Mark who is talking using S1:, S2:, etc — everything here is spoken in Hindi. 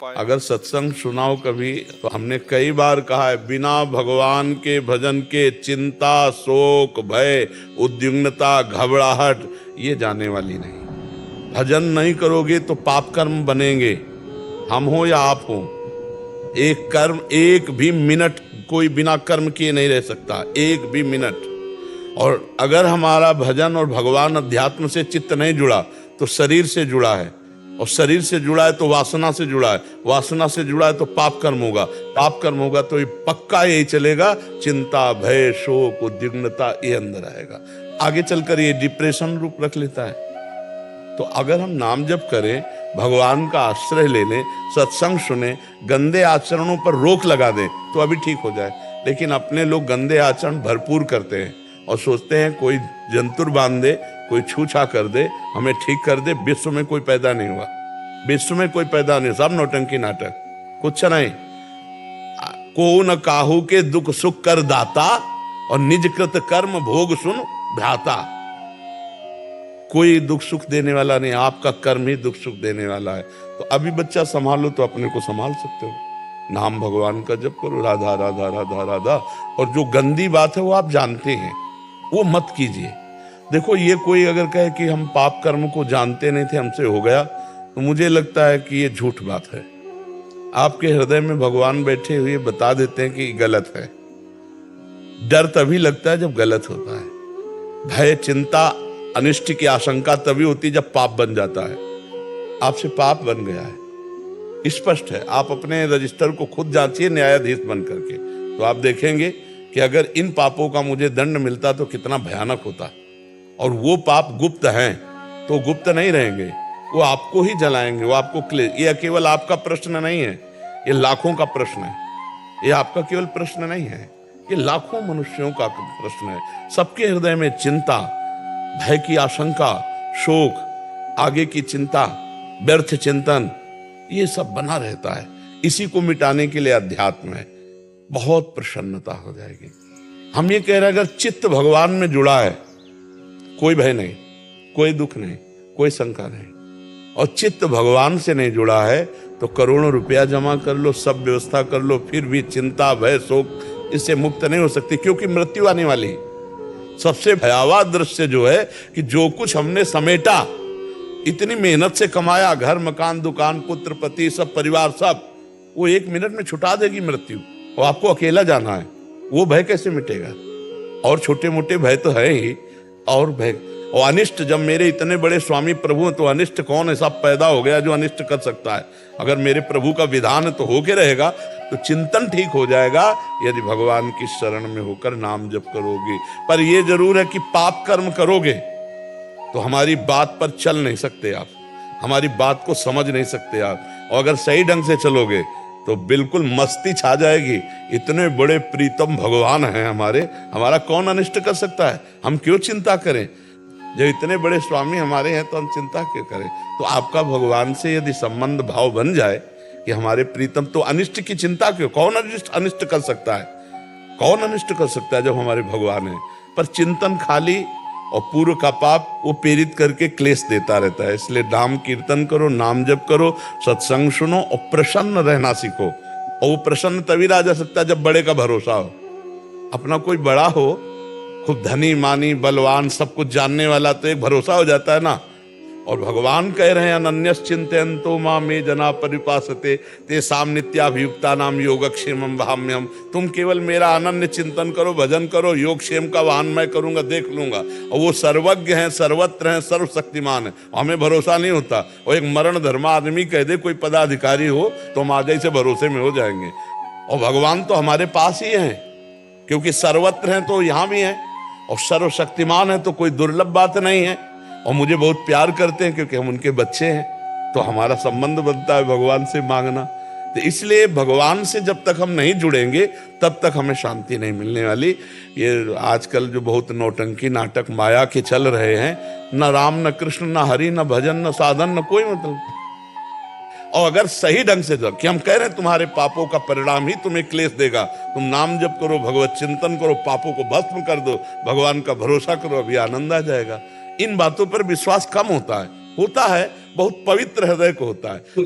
S1: पाए।
S2: अगर सत्संग सुनाओ कभी तो हमने कई बार कहा है, बिना भगवान के भजन के चिंता, शोक, भय, उद्विग्नता, घबराहट ये जाने वाली नहीं। भजन नहीं करोगे तो पाप कर्म बनेंगे, हम हो या आप हो। एक कर्म, एक भी मिनट कोई बिना कर्म किए नहीं रह सकता, एक भी मिनट। और अगर हमारा भजन और भगवान अध्यात्म से चित्त नहीं जुड़ा तो शरीर से जुड़ा है, और शरीर से जुड़ा है तो वासना से जुड़ा है, वासना से जुड़ा है तो पाप कर्म होगा, पाप कर्म होगा तो ये पक्का यही चलेगा, चिंता, भय, शोक, उद्विग्नता ये अंदर आएगा। आगे चलकर ये डिप्रेशन रूप रख लेता है। तो अगर हम नाम जप करें, भगवान का आश्रय ले लें, सत्संग सुने, गंदे आचरणों पर रोक लगा दें तो अभी ठीक हो जाए। लेकिन अपने लोग गंदे आचरण भरपूर करते हैं और सोचते हैं कोई जंतुर बांध दे, कोई छूछा कर दे, हमें ठीक कर दे। विश्व में कोई पैदा नहीं हुआ, विश्व में कोई पैदा नहीं, सब नौटंकी नाटक, कुछ नहीं। को न काहू के दुख सुख कर दाता, और निज कृत कर्म भोग सुन भ्राता। कोई दुख सुख देने वाला नहीं, आपका कर्म ही दुख सुख देने वाला है। तो अभी बच्चा संभालो तो अपने को संभाल सकते हो। नाम भगवान का जप करो, राधा राधा राधा राधा। और जो गंदी बात है वो आप जानते हैं, वो मत कीजिए। देखो, ये कोई अगर कहे कि हम पाप कर्म को जानते नहीं थे, हमसे हो गया, तो मुझे लगता है कि ये झूठ बात है। आपके हृदय में भगवान बैठे हुए बता देते हैं कि गलत है। डर तभी लगता है जब गलत होता है। भय, चिंता, अनिष्ट की आशंका तभी होती है जब पाप बन जाता है। आपसे पाप बन गया है, स्पष्ट है। आप अपने रजिस्टर को खुद जांचिए न्यायाधीश बन करके, तो आप देखेंगे कि अगर इन पापों का मुझे दंड मिलता तो कितना भयानक होता। और वो पाप गुप्त हैं तो गुप्त नहीं रहेंगे, वो आपको ही जलाएंगे, वो आपको ये केवल आपका प्रश्न नहीं है, ये लाखों का प्रश्न है। ये आपका केवल प्रश्न नहीं है, ये लाखों मनुष्यों का प्रश्न है। सबके हृदय में चिंता, भय की आशंका, शोक, आगे की चिंता, व्यर्थ चिंतन, ये सब बना रहता है। इसी को मिटाने के लिए अध्यात्म है, बहुत प्रसन्नता हो जाएगी। हम ये कह रहे हैं, अगर चित्त भगवान में जुड़ा है, कोई भय नहीं, कोई दुख नहीं, कोई शंका नहीं। और चित्त भगवान से नहीं जुड़ा है तो करोड़ों रुपया जमा कर लो, सब व्यवस्था कर लो, फिर भी चिंता, भय, शोक इससे मुक्त नहीं हो सकती, क्योंकि मृत्यु आने वाली है। सबसे भयावह दृश्य जो है कि जो कुछ हमने समेटा, इतनी मेहनत से कमाया, घर, मकान, दुकान, पुत्र, पति, सब परिवार, सब, वो एक मिनट में छुटा देगी मृत्यु। और आपको अकेला जाना है, वो भय कैसे मिटेगा? और छोटे मोटे भय तो है ही, और भय और अनिष्ट। जब मेरे इतने बड़े स्वामी प्रभु हैं तो अनिष्ट कौन है? सब पैदा हो गया जो अनिष्ट कर सकता है। अगर मेरे प्रभु का विधान है तो होके रहेगा, तो चिंतन ठीक हो जाएगा यदि भगवान की शरण में होकर नाम जप करोगे। पर यह जरूर है कि पाप कर्म करोगे तो हमारी बात पर चल नहीं सकते आप, हमारी बात को समझ नहीं सकते आप। और अगर सही ढंग से चलोगे तो बिल्कुल मस्ती छा जाएगी। इतने बड़े प्रीतम भगवान हैं हमारे, हमारा कौन अनिष्ट कर सकता है? हम क्यों चिंता करें? जब इतने बड़े स्वामी हमारे हैं तो हम चिंता क्यों करें? तो आपका भगवान से यदि संबंध भाव बन जाए कि हमारे प्रीतम, तो अनिष्ट की चिंता क्यों? कौन अनिष्ट कर सकता है? कौन अनिष्ट कर सकता है जब हमारे भगवान है? पर चिंतन खाली और पूर्व का पाप वो प्रेरित करके क्लेश देता रहता है। इसलिए नाम कीर्तन करो, नाम जप करो, सत्संग सुनो और प्रसन्न रहना सीखो। और वो प्रसन्न तभी रहा जा सकता है जब बड़े का भरोसा हो। अपना कोई बड़ा हो, खूब धनी, मानी, बलवान, सब कुछ जानने वाला, तो एक भरोसा हो जाता है ना। और भगवान कह रहे हैं, अनन्यस चिंतयन्तो मां मे जना परिपासते तेषां नित्याभियुक्तानां योगक्षेमं वहाम्यहम्। तुम केवल मेरा अनन्य चिंतन करो, भजन करो, योगक्षेम का वाहन मैं करूंगा, देख लूंगा। और वो सर्वज्ञ हैं, सर्वत्र हैं, सर्वशक्तिमान है। हमें भरोसा नहीं होता। और एक मरण धर्मा आदमी कह दे, कोई पदाधिकारी हो, तो हम आज ही से भरोसे में हो जाएंगे। और भगवान तो हमारे पास ही हैं, क्योंकि सर्वत्र हैं तो यहाँ भी हैं, और सर्वशक्तिमान है तो कोई दुर्लभ बात नहीं है। और मुझे बहुत प्यार करते हैं क्योंकि हम उनके बच्चे हैं, तो हमारा संबंध बनता है भगवान से मांगना। तो इसलिए भगवान से जब तक हम नहीं जुड़ेंगे तब तक हमें शांति नहीं मिलने वाली। ये आजकल जो बहुत नौटंकी नाटक माया के चल रहे हैं, न राम, न कृष्ण, न हरि, न भजन, न साधन, न कोई मतलब। और अगर सही ढंग से जब, कि हम कह रहे हैं तुम्हारे पापों का परिणाम ही तुम्हें क्लेश देगा, तुम नाम जप करो, भगवत चिंतन करो, पापों को भस्म कर दो, भगवान का भरोसा करो, अभी आनंद आ जाएगा। इन बातों पर विश्वास कम होता है, बहुत पवित्र हृदय को होता है।